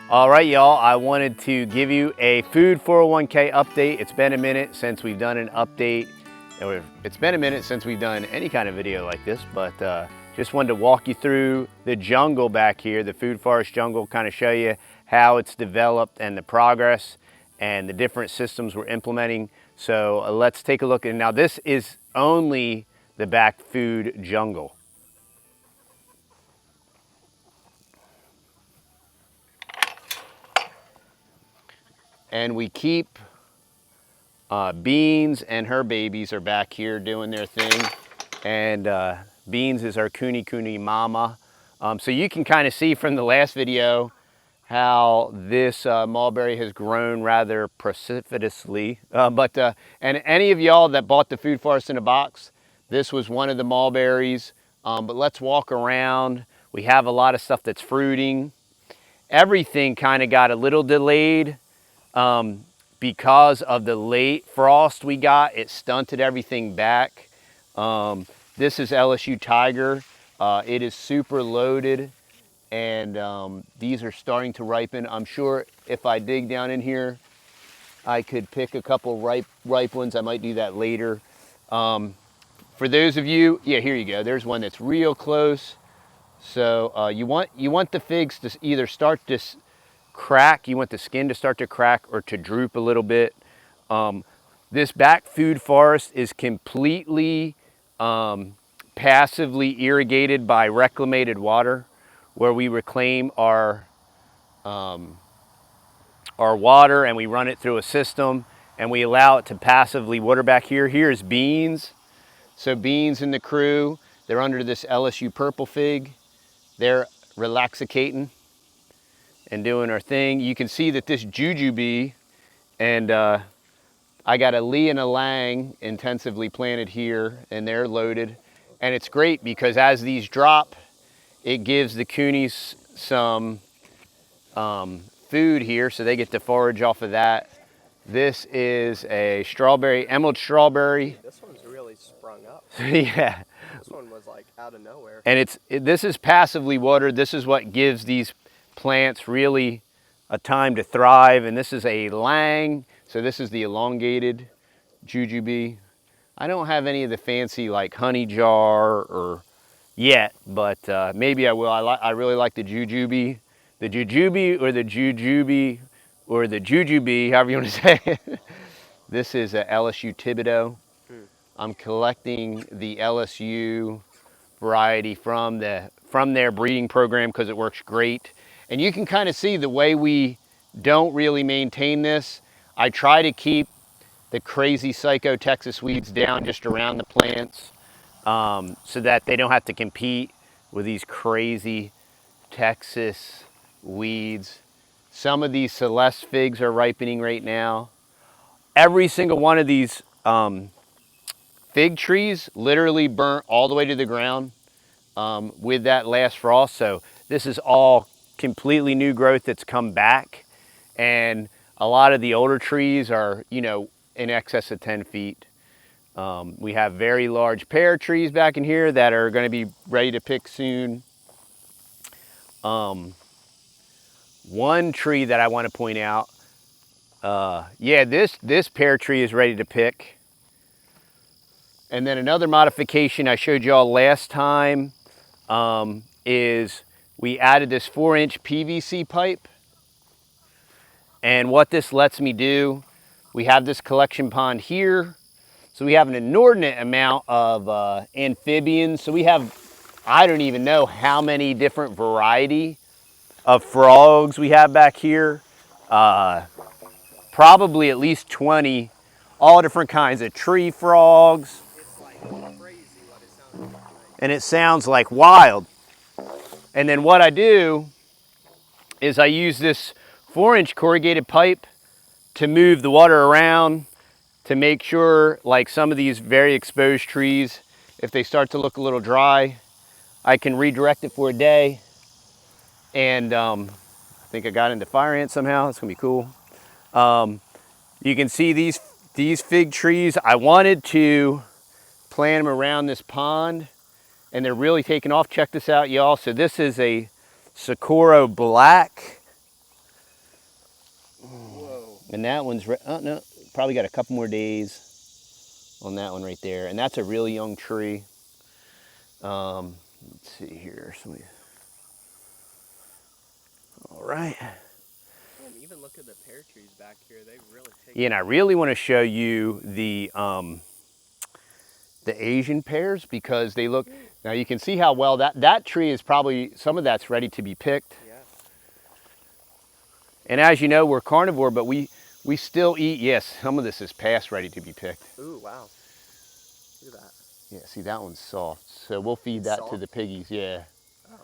All right, y'all, I wanted to give you a Food 401k update. It's been a minute since we've done an update, or it's been a minute since we've done any kind of video like this, but just wanted to walk you through the jungle back here, the food forest jungle, kind of show you how it's developed and the progress and the different systems we're implementing. So let's take a look. And now this is only the back food jungle. And we keep Beans and her babies are back here doing their thing. And Beans is our Kuni mama. So you can kind of see from the last video how this mulberry has grown rather precipitously. And any of y'all that bought the Food Forest in a Box, this was one of the mulberries. But let's walk around. We have a lot of stuff that's fruiting. Everything kind of got a little delayed. Because of the late frost we got, it stunted everything back. This is LSU Tiger. It is super loaded, and these are starting to ripen. I'm sure if I dig down in here, I could pick a couple ripe ones. I might do that later. For those of you, yeah, here you go. There's one that's real close. So you want the figs to either start to crack, you want the skin to start to crack or to droop a little bit. This back food forest is completely passively irrigated by reclamated water, where we reclaim our water and we run it through a system and we allow it to passively water back here. Here's Beans. So Beans and the crew, they're under this LSU purple fig. They're relaxicating and doing our thing. You can see that this jujube, and I got a Lee and a Lang intensively planted here, and they're loaded. And it's great because as these drop, it gives the coonies some food here, so they get to forage off of that. This is a strawberry, emerald strawberry. This one's really sprung up. Yeah. This one was like out of nowhere. And this is passively watered. This is what gives these plants really a time to thrive. And this is a Lang, so this is the elongated jujube. I don't have any of the fancy like honey jar or yet, but maybe I will. I really like the jujube, or the jujube, however you want to say it. This is a LSU Thibodeau. I'm collecting the LSU variety from their breeding program because it works great. And you can kind of see the way we don't really maintain this. I try to keep the crazy psycho Texas weeds down just around the plants so that they don't have to compete with these crazy Texas weeds. Some of these Celeste figs are ripening right now. Every single one of these fig trees literally burnt all the way to the ground with that last frost. So this is all completely new growth that's come back. And a lot of the older trees are, you know, in excess of 10 feet. We have very large pear trees back in here that are going to be ready to pick soon. One tree that I want to point out, yeah, this pear tree is ready to pick. And then another modification I showed y'all last time is we added this 4-inch PVC pipe. And what this lets me do, we have this collection pond here. So we have an inordinate amount of amphibians. So we have, I don't even know how many different variety of frogs we have back here. Probably at least 20, all different kinds of tree frogs. It's like crazy what it sounds like. And it sounds like wild. And then what I do is I use this 4-inch corrugated pipe to move the water around to make sure, like some of these very exposed trees, if they start to look a little dry, I can redirect it for a day. And I think I got into fire ant somehow. That's gonna be cool. You can see these fig trees. I wanted to plant them around this pond, and they're really taking off. Check this out, y'all. So this is a Socorro Black. And that one's, oh no, probably got a couple more days on that one right there. And that's a really young tree. Let's see here. All right. Man, even look at the pear trees back here. They really take. Yeah, and I really want to show you the Asian pears because they look, now you can see how well that tree is probably, some of that's ready to be picked. Yeah. And as you know, we're carnivore, but we still eat, yes, some of this is past ready to be picked. Ooh, wow. Look at that. Yeah, see that one's soft. So we'll feed It's that to soft? the piggies, yeah. Oh.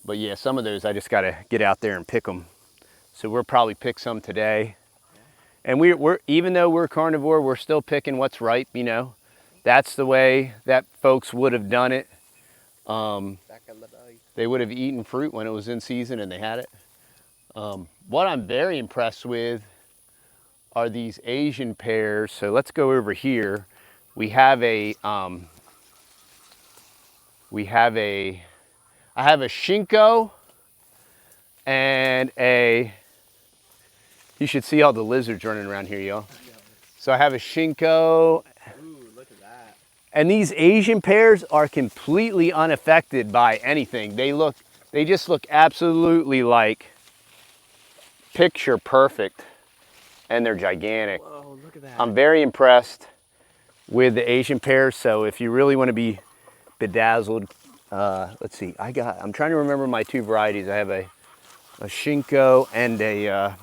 But yeah, some of those I just gotta get out there and pick them. So we'll probably pick some today. And we're even though we're carnivore, we're still picking what's ripe, you know. That's the way that folks would have done it. Back in the day. They would have eaten fruit when it was in season and they had it. What I'm very impressed with are these Asian pears. So let's go over here. I have a Shinko and you should see all the lizards running around here, y'all. So I have a Shinko. Ooh, look at that. And these Asian pears are completely unaffected by anything. They just look absolutely like picture perfect, and they're gigantic. Whoa, look at that. I'm very impressed with the Asian pears. So if you really want to be bedazzled, let's see. I'm trying to remember my two varieties. I have a Shinko and a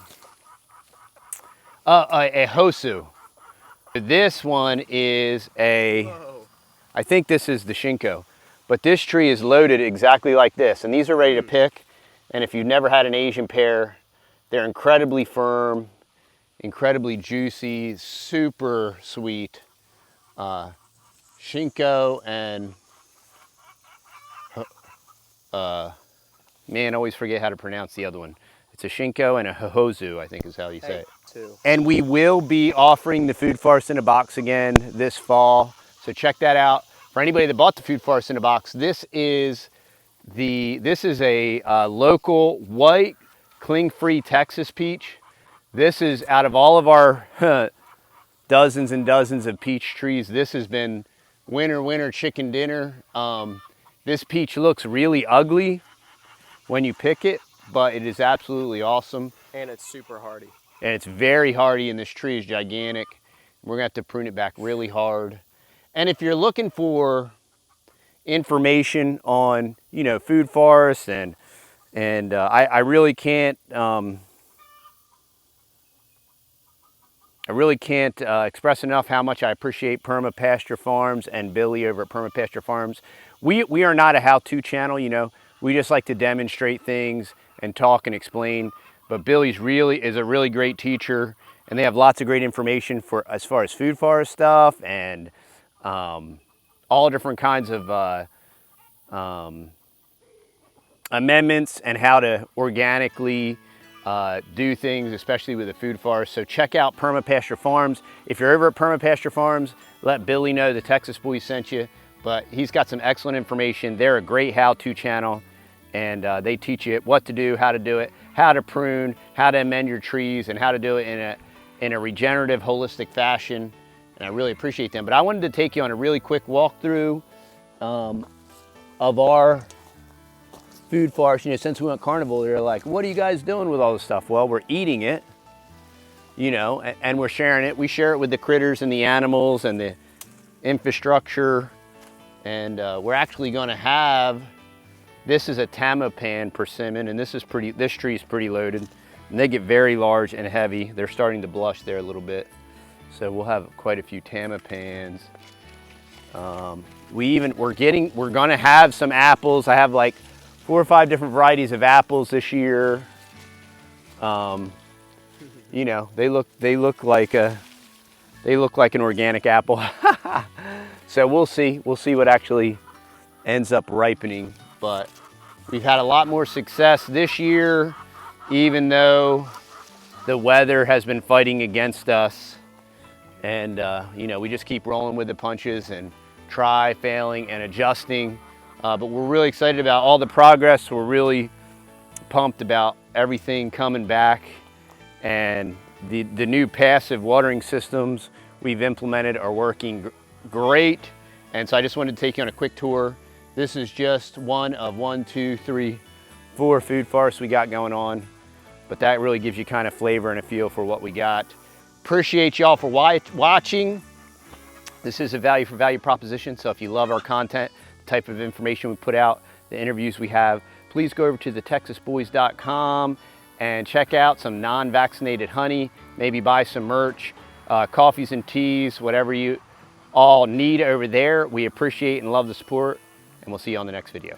Hosu. This one is Whoa. I think this is the Shinko, but this tree is loaded exactly like this, and these are ready to pick. And if you've never had an Asian pear, they're incredibly firm, incredibly juicy, super sweet. Shinko and man, I always forget how to pronounce the other one. It's a Shinko and a Hohozu, I think is how you say it. Two. And we will be offering the Food Forest in a Box again this fall. So check that out. For anybody that bought the Food Forest in a Box, this is a local white cling-free Texas peach. This is out of all of our dozens and dozens of peach trees. This has been winner chicken dinner. This peach looks really ugly when you pick it, but it is absolutely awesome. And it's super hardy. And it's very hardy, and this tree is gigantic. We're gonna have to prune it back really hard. And if you're looking for information on, you know, Food Forest and I really can't express enough how much I appreciate Perma Pasture Farms and Billy over at Perma Pasture Farms. We are not a how-to channel, you know. We just like to demonstrate things and talk and explain. But Billy's is a really great teacher, and they have lots of great information for as far as Food Forest stuff and all different kinds of amendments and how to organically do things, especially with the Food Forest. So check out Perma Pasture Farms. If you're over at Perma Pasture Farms, let Billy know the Texas Boys sent you. But he's got some excellent information. They're a great how-to channel, and they teach you what to do, how to do it, how to prune, how to amend your trees, and how to do it in a regenerative, holistic fashion. And I really appreciate them. But I wanted to take you on a really quick walkthrough of our Food Forest. You know, since we went carnival, they're like, what are you guys doing with all this stuff? Well, we're eating it, you know, and we're sharing it. We share it with the critters and the animals and the infrastructure. And we're actually gonna have, this is a Tamapan persimmon, and this tree is pretty loaded. And they get very large and heavy. They're starting to blush there a little bit. So we'll have quite a few Tamapans. We're gonna have some apples. I have like 4 or 5 different varieties of apples this year. You know, they look like an organic apple. So we'll see what actually ends up ripening. But we've had a lot more success this year, even though the weather has been fighting against us. And you know, we just keep rolling with the punches and failing and adjusting. But we're really excited about all the progress. We're really pumped about everything coming back. And the new passive watering systems we've implemented are working great. And so I just wanted to take you on a quick tour. This is just one of 1, 2, 3, 4 food forests we got going on. But that really gives you kind of flavor and a feel for what we got. Appreciate y'all for watching. This is a value for value proposition. So if you love our content, the type of information we put out, the interviews we have, please go over to thetexasboys.com and check out some non-vaccinated honey, maybe buy some merch, coffees and teas, whatever you all need over there. We appreciate and love the support, and we'll see you on the next video.